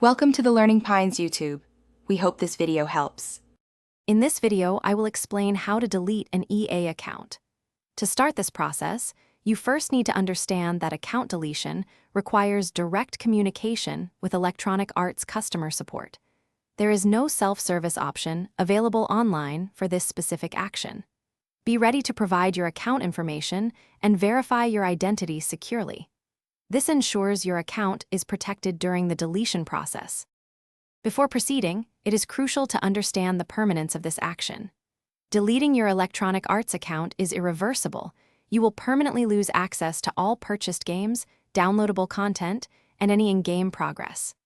Welcome to the Learning Pines YouTube. We hope this video helps. In this video, I will explain how to delete an EA account. To start this process, you first need to understand that account deletion requires direct communication with Electronic Arts customer support. There is no self-service option available online for this specific action. Be ready to provide your account information and verify your identity securely. This ensures your account is protected during the deletion process. Before proceeding, it is crucial to understand the permanence of this action. Deleting your Electronic Arts account is irreversible. You will permanently lose access to all purchased games, downloadable content, and any in-game progress.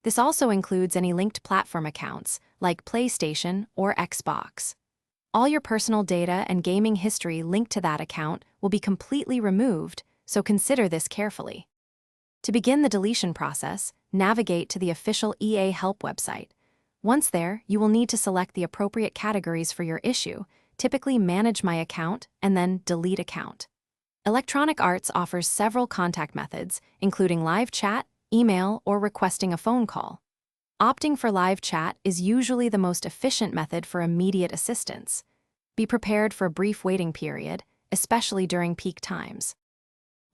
This also includes any linked platform accounts, like PlayStation or Xbox. All your personal data and gaming history linked to that account will be completely removed, so consider this carefully. To begin the deletion process, navigate to the official EA Help website. Once there, you will need to select the appropriate categories for your issue, typically Manage My Account and then Delete Account. Electronic Arts offers several contact methods, including live chat, email, or requesting a phone call. Opting for live chat is usually the most efficient method for immediate assistance. Be prepared for a brief waiting period, especially during peak times.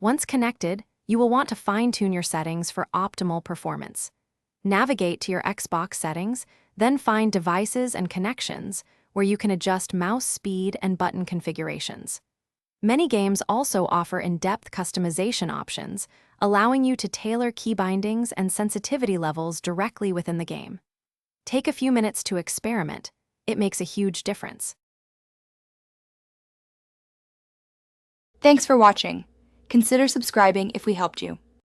Once connected, you will want to fine-tune your settings for optimal performance. Navigate to your Xbox settings, then find Devices and Connections, where you can adjust mouse speed and button configurations. Many games also offer in-depth customization options, allowing you to tailor key bindings and sensitivity levels directly within the game. Take a few minutes to experiment. It makes a huge difference. Thanks for watching. Consider subscribing if we helped you.